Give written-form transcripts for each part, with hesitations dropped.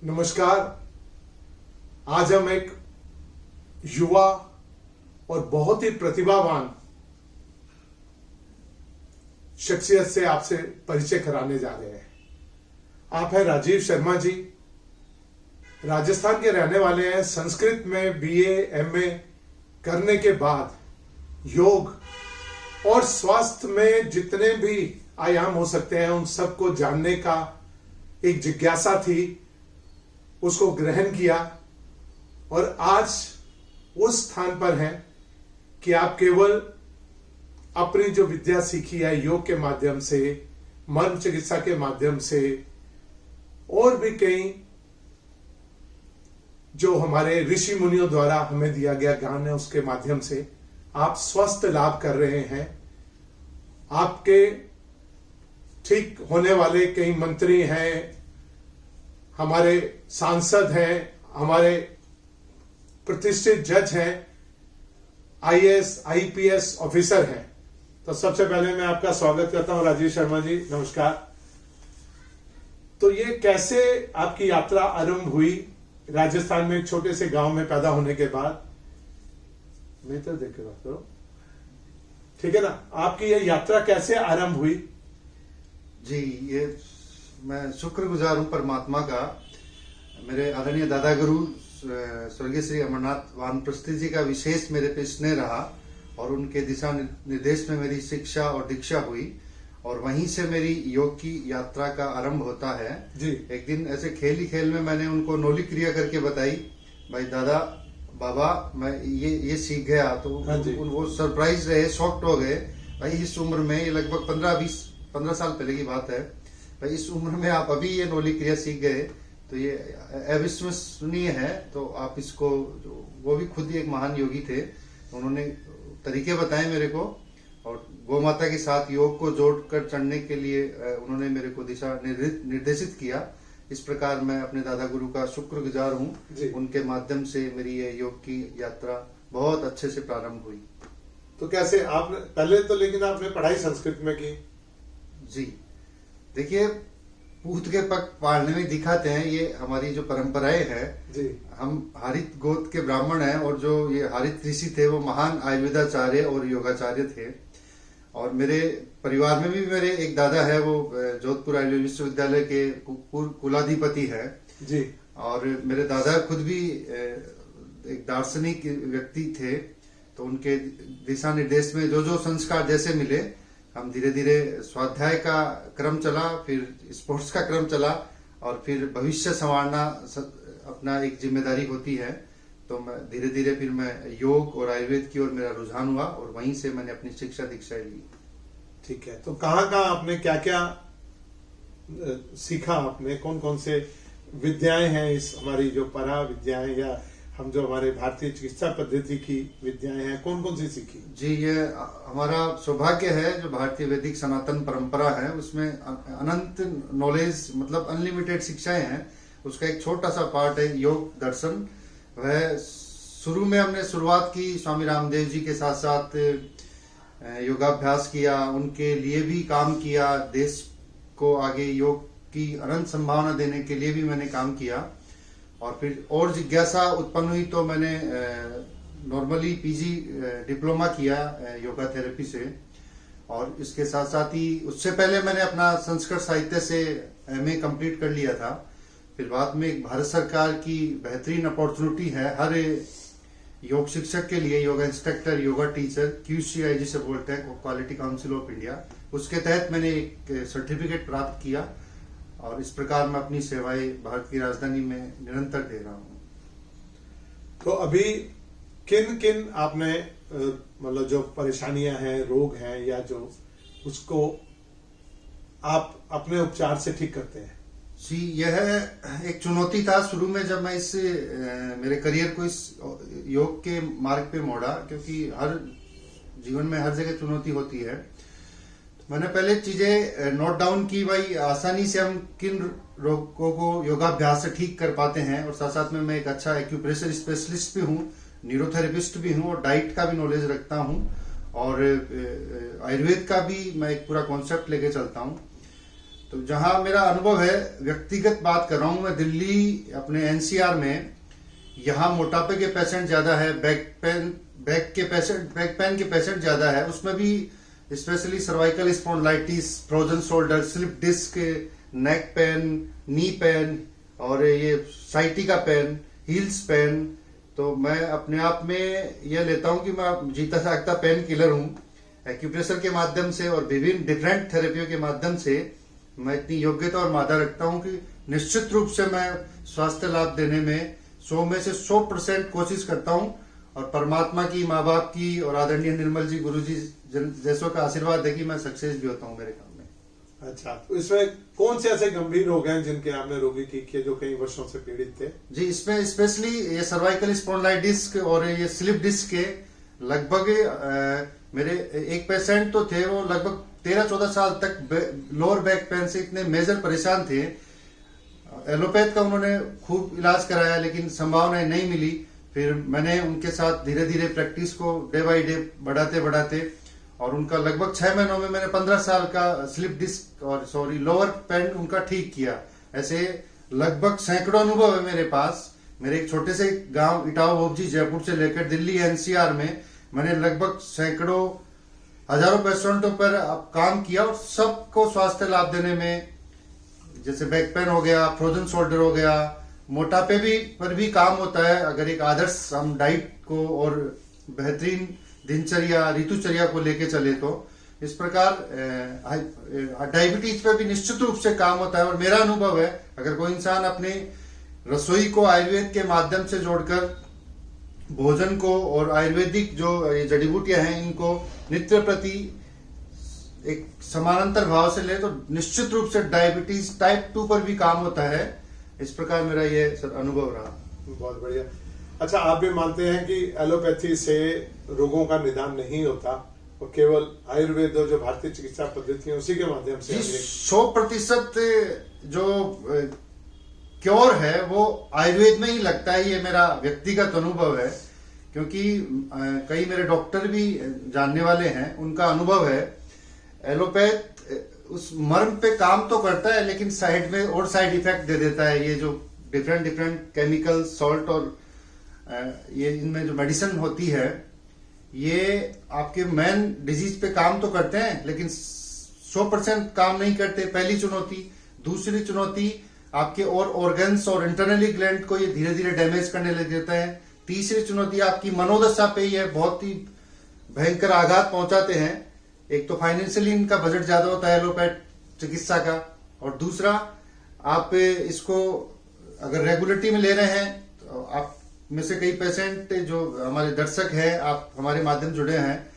नमस्कार। आज हम एक युवा और बहुत ही प्रतिभावान शख्सियत से आपसे परिचय कराने जा रहे हैं। आप हैं राजीव शर्मा जी। राजस्थान के रहने वाले हैं। संस्कृत में बीए एमए करने के बाद योग और स्वास्थ्य में जितने भी आयाम हो सकते हैं उन सबको जानने का एक जिज्ञासा थी, उसको ग्रहण किया और आज उस स्थान पर हैं कि आप केवल अपनी जो विद्या सीखी है योग के माध्यम से, मर्म चिकित्सा के माध्यम से और भी कई जो हमारे ऋषि मुनियों द्वारा हमें दिया गया ज्ञान है उसके माध्यम से आप स्वस्थ लाभ कर रहे हैं। आपके ठीक होने वाले कई मंत्री हैं, हमारे सांसद हैं, हमारे प्रतिष्ठित जज हैं, आईएएस आईपीएस ऑफिसर हैं। तो सबसे पहले मैं आपका स्वागत करता हूं राजीव शर्मा जी, नमस्कार। तो ये कैसे आपकी यात्रा आरंभ हुई राजस्थान में एक छोटे से गांव में पैदा होने के बाद? नहीं तो देख के बात करो, ठीक है ना। आपकी ये यात्रा कैसे आरंभ हुई? जी, ये मैं शुक्रगुजार हूँ परमात्मा का। मेरे आदरणीय दादा गुरु स्वर्गीय श्री अमरनाथ वानप्रस्थी जी का विशेष मेरे पे स्नेह रहा और उनके दिशा निर्देश में मेरी शिक्षा और दीक्षा हुई और वहीं से मेरी योग की यात्रा का आरंभ होता है। जी। एक दिन ऐसे खेल ही खेल में मैंने उनको नौली क्रिया करके बताई, भाई दादा बाबा मैं ये सीख गया। तो वो सरप्राइज रहे, शॉक्ड हो गए। भाई इस उम्र में, ये लगभग 15 साल पहले की बात है, भाई इस उम्र में आप अभी ये नौली क्रिया सीख गए तो ये अविश्वसनीय है। तो आप इसको, वो भी खुद ही एक महान योगी थे, तो उन्होंने तरीके बताए मेरे को और गौ माता के साथ योग को जोड़कर चढ़ने के लिए उन्होंने मेरे को दिशा निर्देशित किया। इस प्रकार मैं अपने दादा गुरु का शुक्रगुजार हूँ। उनके माध्यम से मेरी ये योग की यात्रा बहुत अच्छे से प्रारंभ हुई। तो कैसे आपने पहले तो, लेकिन आपने पढ़ाई संस्कृत में की? जी, देखिए पूत के पग पालने में दिखाते हैं, ये हमारी जो परंपराएं हैं। जी। हम हरित गोत्र के ब्राह्मण हैं और जो ये हरित ऋषि थे वो महान आयुर्वेदाचार्य और योगाचार्य थे। और मेरे परिवार में भी मेरे एक दादा है, वो जोधपुर आयुर्वेद विश्वविद्यालय के कुलाधिपति है। जी। और मेरे दादा खुद भी एक दार्शनिक व्यक्ति थे, तो उनके दिशा निर्देश में जो जो संस्कार जैसे मिले, हम धीरे धीरे स्वाध्याय का क्रम चला, फिर स्पोर्ट्स का क्रम चला और फिर भविष्य संवारना अपना एक जिम्मेदारी होती है। तो मैं धीरे धीरे फिर मैं योग और आयुर्वेद की ओर मेरा रुझान हुआ और वहीं से मैंने अपनी शिक्षा दीक्षा ली। ठीक है। तो कहाँ आपने क्या क्या सीखा? आपने कौन कौन से विद्याएं हैं इस हमारी जो परा विद्याएं या हम जो हमारे भारतीय चिकित्सा पद्धति की विद्याएं हैं, कौन कौन सी सीखी? जी, ये हमारा सौभाग्य है, जो भारतीय वैदिक सनातन परंपरा है उसमें अनंत नॉलेज, मतलब अनलिमिटेड शिक्षाएं हैं। उसका एक छोटा सा पार्ट है योग दर्शन। वह शुरू में हमने शुरुआत की स्वामी रामदेव जी के साथ साथ योगाभ्यास किया, उनके लिए भी काम किया, देश को आगे योग की अनंत संभावना देने के लिए भी मैंने काम किया। और फिर और जिज्ञासा उत्पन्न हुई तो मैंने नॉर्मली पीजी डिप्लोमा किया योगा थेरेपी से। और इसके साथ साथ ही उससे पहले मैंने अपना संस्कृत साहित्य से एमए कंप्लीट कर लिया था। फिर बाद में एक भारत सरकार की बेहतरीन अपॉर्चुनिटी है हर योग शिक्षक के लिए, yoga instructor, yoga teacher, QCI जिसे बोलते हैं, क्वालिटी काउंसिल ऑफ इंडिया, उसके तहत मैंने एक सर्टिफिकेट प्राप्त किया और इस प्रकार मैं अपनी सेवाएं भारत की राजधानी में निरंतर दे रहा हूँ। तो अभी किन किन आपने मतलब जो परेशानियां हैं, रोग हैं या जो, उसको आप अपने उपचार से ठीक करते हैं? जी, यह एक चुनौती था शुरू में जब मैं इस मेरे करियर को इस योग के मार्ग पे मोड़ा, क्योंकि हर जीवन में हर जगह चुनौती होती है। मैंने पहले चीजें नोट डाउन की, भाई आसानी से हम किन रोगों को योगाभ्यास से ठीक कर पाते हैं। और साथ साथ में मैं एक अच्छा एक्यूप्रेशर स्पेशलिस्ट भी हूँ, न्यूरोथेरेपिस्ट भी हूँ और डाइट का भी नॉलेज रखता हूँ। और आयुर्वेद का भी मैं एक पूरा कॉन्सेप्ट लेके चलता हूँ। तो जहां मेरा अनुभव है, व्यक्तिगत बात कर रहा हूं मैं, दिल्ली अपने एनसीआर में, यहाँ मोटापे के पेशेंट ज्यादा है, बैक पेन के पेशेंट ज्यादा है, उसमें भी specially cervical spondylitis, frozen shoulder, slip disc, neck pain, knee pain और ये साइटिका पेन, हील्स पेन। तो मैं अपने आप में यह लेता हूं कि मैं जीता जागता पेन किलर हूं। एक्यूप्रेशर के माध्यम से और विभिन्न डिफरेंट थेरेपियों के माध्यम से मैं इतनी योग्यता और मादा रखता हूं कि निश्चित रूप से मैं स्वास्थ्य लाभ देने में 100 में से 100% कोशिश करता हूं। और परमात्मा की, माँ बाप की और आदरणीय निर्मल जी, गुरु जी जैसों का आशीर्वाद है कि मैं सक्सेस भी होता हूं मेरे काम में। अच्छा, तो इसमें कौन से ऐसे गंभीर रोग हैं जिनके आपने रोगी की किए जो कई वर्षों से पीड़ित थे? जी, इसमें स्पेशली ये सर्वाइकल स्पॉन्डिलाइटिस और ये स्लिप डिस्क के लगभग मेरे एक पेशेंट तो थे, वो लगभग 13-14 साल तक लोअर बैक पेन से इतने मेजर परेशान थे। एलोपैथ का उन्होंने खूब इलाज कराया लेकिन संभावनाएं नहीं मिली। फिर मैंने उनके साथ धीरे धीरे प्रैक्टिस को डे बाय डे बढ़ाते और उनका लगभग 6 महीनों में मैंने 15 साल का स्लिप डिस्क और लोअर पेन उनका ठीक किया। ऐसे लगभग सैकड़ों अनुभव है मेरे पास। मेरे एक छोटे से गांव इटावा भोपजी, जयपुर से लेकर दिल्ली एनसीआर में मैंने लगभग सैकड़ों हजारों पेशेंटों पर काम किया और सबको स्वास्थ्य लाभ देने में, जैसे बैक पेन हो गया, फ्रोजन शोल्डर हो गया, मोटापे पर भी काम होता है अगर एक आदर्श हम डाइट को और बेहतरीन दिनचर्या, ऋतुचर्या को लेके चले तो। इस प्रकार डायबिटीज पे भी निश्चित रूप से काम होता है। और मेरा अनुभव है, अगर कोई इंसान अपने रसोई को आयुर्वेद के माध्यम से जोड़कर भोजन को और आयुर्वेदिक जो जड़ी बूटियां हैं इनको नित्य प्रति एक समानांतर भाव से ले तो निश्चित रूप से डायबिटीज टाइप 2 पर भी काम होता है। इस प्रकार मेरा ये अनुभव रहा। बहुत बढ़िया। अच्छा, आप भी मानते हैं कि एलोपैथी से रोगों का निदान नहीं होता और केवल आयुर्वेद और जो भारतीय चिकित्सा पद्धति है उसी के माध्यम से 100% जो क्योर है वो आयुर्वेद में ही लगता है। ये मेरा व्यक्तिगत अनुभव है, क्योंकि कई मेरे डॉक्टर भी जानने वाले हैं, उनका अनुभव है एलोपैथ उस मर्म पे काम तो करता है लेकिन साइड में और साइड इफेक्ट दे देता है। ये जो डिफरेंट केमिकल, सॉल्ट और ये इनमें जो मेडिसिन होती है ये आपके मेन डिजीज पे काम तो करते हैं लेकिन 100% काम नहीं करते, पहली चुनौती। दूसरी चुनौती, आपके और ऑर्गन्स और इंटरनली ग्लैंड को ये धीरे धीरे डैमेज करने लग जाता है। तीसरी चुनौती, आपकी मनोदशा पे ये बहुत ही भयंकर आघात पहुंचाते हैं। एक तो फाइनेंशियली इनका बजट ज्यादा होता है एलोपैथ चिकित्सा का, और दूसरा आप इसको अगर रेगुलरिटी में ले रहे हैं तो आप में से कई पेशेंट जो हमारे दर्शक हैं, आप हमारे माध्यम जुड़े हैं,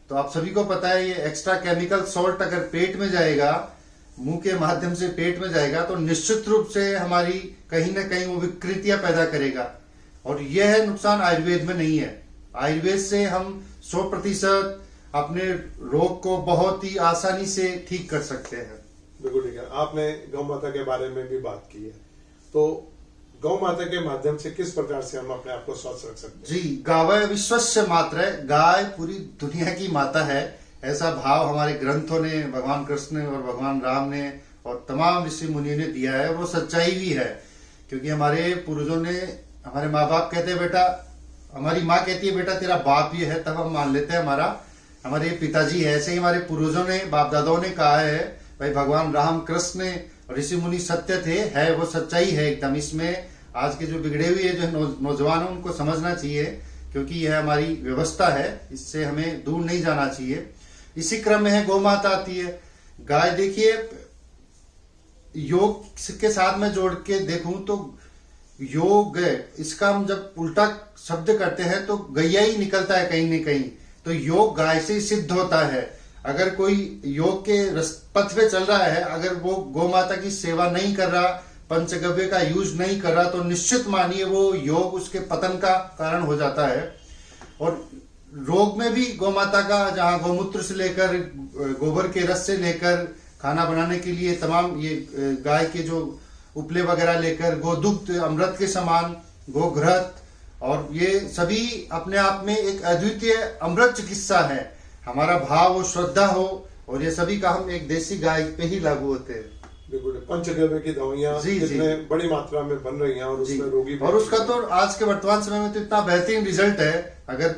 तो आप सभी को पता है ये एक्स्ट्रा केमिकल सॉल्ट अगर पेट में जाएगा, मुंह के माध्यम से पेट में जाएगा तो निश्चित रूप से हमारी कहीं ना कहीं वो विकृतियां पैदा करेगा। और यह नुकसान आयुर्वेद में नहीं है। आयुर्वेद से हम 100% अपने रोग को बहुत ही आसानी से ठीक कर सकते हैं। बिल्कुल ठीक है। आपने गौ माता के बारे में भी बात की है, तो गौ माता के माध्यम से किस प्रकार से हम अपने आप को स्वस्थ रख सकते हैं? जी, गावय विश्वस्य मातृ, गाय पूरी दुनिया की माता है, ऐसा भाव हमारे ग्रंथों ने, भगवान कृष्ण और भगवान राम ने और तमाम ऋषि मुनियों ने दिया है। वो सच्चाई भी है, क्योंकि हमारे पूर्वजों ने, हमारे माँ बाप कहते हैं बेटा, हमारी माँ कहती है बेटा तेरा बाप ये है, तब हम मान लेते हैं हमारे पिताजी है। ऐसे ही हमारे पूर्वजों ने, बाप दादाओं ने कहा है भाई भगवान राम, कृष्ण, ऋषि मुनि सत्य थे, है वो सच्चाई है एकदम। इसमें आज के जो बिगड़े हुए जो नौजवान है उनको समझना चाहिए, क्योंकि यह हमारी व्यवस्था है, इससे हमें दूर नहीं जाना चाहिए। इसी क्रम में है गौ माता आती है। गाय देखिए, योग के साथ में जोड़ के देखूं तो योग, इसका हम जब उल्टा शब्द करते हैं तो गैया ही निकलता है कहीं न कहीं। तो योग गाय से सिद्ध होता है। अगर कोई योग के पथ पे चल रहा है, अगर वो गौ माता की सेवा नहीं कर रहा, पंचगव्य का यूज नहीं कर रहा, तो निश्चित मानिए वो योग उसके पतन का कारण हो जाता है। और रोग में भी गौ माता का, जहाँ गौमूत्र से लेकर गोबर के रस से लेकर खाना बनाने के लिए तमाम ये गाय के जो उपले वगैरह लेकर, गोदुग्ध अमृत के समान, गोघृत, और ये सभी अपने आप में एक अद्वितीय अमृत चिकित्सा है। हमारा भाव हो, श्रद्धा हो, और ये सभी का हम एक देसी गाय पे ही लागू होते हैं। बिल्कुल पंचगव्य की दवाइयाँ जी, जिसमें बड़ी मात्रा में बन रही हैं और उसमें रोगी भी और उसका तो आज के वर्तमान समय में तो इतना बेहतरीन रिजल्ट है। अगर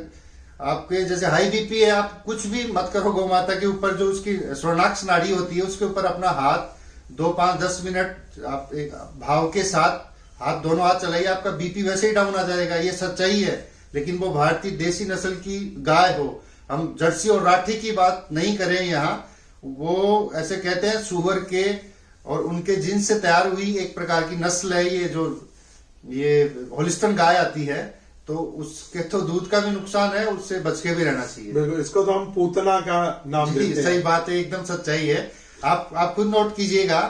आपके जैसे हाई बीपी है, आप कुछ भी मत करो, गौ माता के ऊपर जो उसकी स्वर्णाक्ष नाड़ी होती है उसके ऊपर अपना हाथ 2, 5, 10 मिनट आप एक भाव के साथ हाथ दोनों हाथ चलाइए, आपका बीपी वैसे ही डाउन आ जाएगा। ये सच्चाई है। लेकिन वो भारतीय देसी नस्ल की गाय हो, हम जर्सी और राठी की बात नहीं करें यहाँ, वो ऐसे कहते हैं सुअर के और उनके जिन से तैयार हुई एक प्रकार की नस्ल है ये, जो ये होलिस्टन गाय आती है, तो उसके तो दूध का भी नुकसान है, उससे बच के भी रहना चाहिए। बिल्कुल, इसको तो हम पूतना का नाम देते हैं। सही बात है, एकदम सच्चाई है। आप खुद नोट कीजिएगा,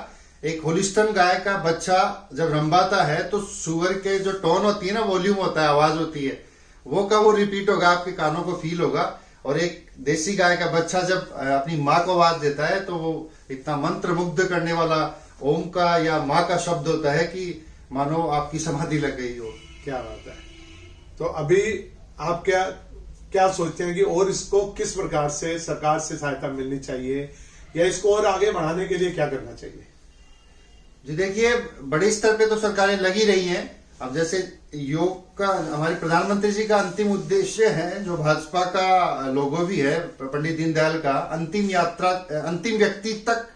एक होलिस्टन गाय का बच्चा जब रंबाता है तो सुअर के जो टोन होती है ना, वॉल्यूम होता है, आवाज होती है, वो का वो रिपीट होगा, आपके कानों को फील होगा। और एक देसी गाय का बच्चा जब अपनी माँ को आवाज देता है तो वो इतना मंत्र मुग्ध करने वाला ओम का या माँ का शब्द होता है कि मानो आपकी समाधि लग गई हो। क्या बात है। तो अभी आप क्या सोचते हैं कि और इसको किस प्रकार से सरकार से सहायता मिलनी चाहिए, या इसको और आगे बढ़ाने के लिए क्या करना चाहिए? जी देखिए, बड़े स्तर पे तो सरकारें लगी रही हैं। अब जैसे योग का हमारे प्रधानमंत्री जी का अंतिम उद्देश्य है, जो भाजपा का लोगो भी है पंडित दीनदयाल का, अंतिम यात्रा, अंतिम व्यक्ति तक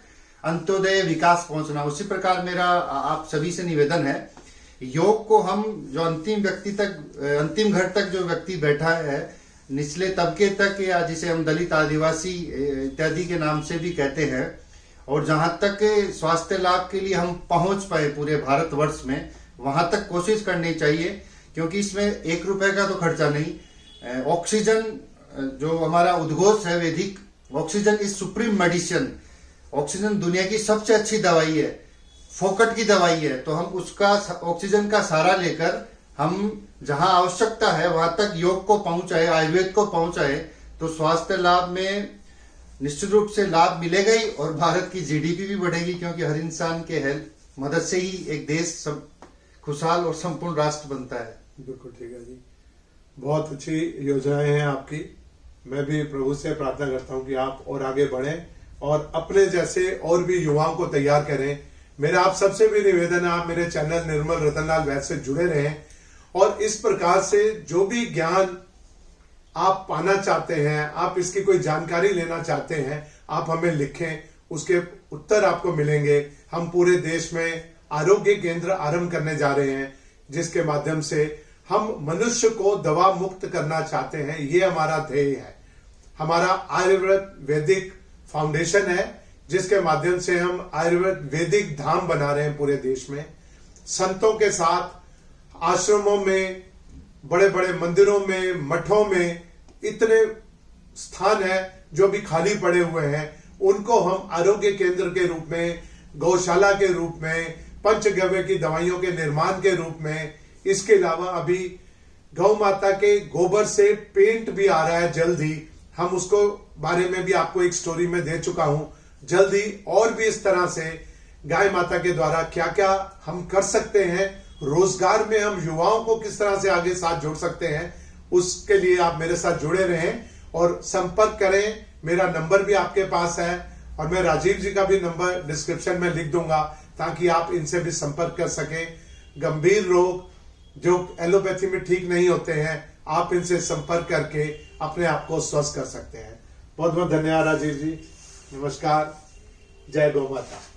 अंत्योदय विकास पहुंचना। उसी प्रकार मेरा आप सभी से निवेदन है, योग को हम जो अंतिम व्यक्ति तक, अंतिम घर तक जो व्यक्ति बैठा है, निचले तबके तक, या जिसे हम दलित, आदिवासी इत्यादि के नाम से भी कहते हैं, और जहां तक स्वास्थ्य लाभ के लिए हम पहुंच पाए पूरे भारतवर्ष में, वहां तक कोशिश करनी चाहिए। क्योंकि इसमें 1 रुपए का तो खर्चा नहीं। ऑक्सीजन जो हमारा उद्घोष है वैदिक, oxygen is supreme medicine. Oxygen दुनिया की सबसे अच्छी दवाई है, फोकट की दवाई है। तो हम उसका, ऑक्सीजन का सहारा लेकर हम जहां आवश्यकता है वहां तक योग को पहुंचाए, आयुर्वेद को पहुंचाए, तो स्वास्थ्य लाभ में निश्चित रूप से लाभ मिलेगा ही, और भारत की जीडीपी भी बढ़ेगी। क्योंकि हर इंसान के हेल्थ मदद से ही एक देश सब खुशहाल और संपूर्ण राष्ट्र बनता है। बिल्कुल ठीक है जी, बहुत अच्छी योजनाएं हैं आपकी। मैं भी प्रभु से प्रार्थना करता हूं कि आप और आगे बढ़ें और अपने जैसे और भी युवाओं को तैयार करें। मेरा आप सबसे भी निवेदन है, आप मेरे चैनल निर्मल रतनलाल वैद्य से जुड़े रहें, और इस प्रकार से जो भी ज्ञान आप पाना चाहते हैं, आप इसकी कोई जानकारी लेना चाहते हैं, आप हमें लिखें, उसके उत्तर आपको मिलेंगे। हम पूरे देश में आरोग्य केंद्र आरंभ करने जा रहे हैं, जिसके माध्यम से हम मनुष्य को दवा मुक्त करना चाहते हैं। ये हमारा ध्येय है। हमारा आयुर्वेद वैदिक फाउंडेशन है, जिसके माध्यम से हम आयुर्वेद वैदिक धाम बना रहे हैं पूरे देश में। संतों के साथ आश्रमों में, बड़े बड़े मंदिरों में, मठों में इतने स्थान हैं जो भी खाली पड़े हुए हैं, उनको हम आरोग्य केंद्र के रूप में, गौशाला के रूप में, पंचगव्य की दवाइयों के निर्माण के रूप में, इसके अलावा अभी गौ माता के गोबर से पेंट भी आ रहा है जल्द ही। हम उसको बारे में भी आपको एक स्टोरी में दे चुका हूं। जल्द ही और भी इस तरह से गाय माता के द्वारा क्या क्या हम कर सकते हैं, रोजगार में हम युवाओं को किस तरह से आगे साथ जोड़ सकते हैं, उसके लिए आप मेरे साथ जुड़े रहें और संपर्क करें। मेरा नंबर भी आपके पास है, और मैं राजीव जी का भी नंबर डिस्क्रिप्शन में लिख दूंगा, ताकि आप इनसे भी संपर्क कर सकें। गंभीर रोग जो एलोपैथी में ठीक नहीं होते हैं, आप इनसे संपर्क करके अपने आप को स्वस्थ कर सकते हैं। बहुत बहुत धन्यवाद राजीव जी। नमस्कार। जय गौ माता।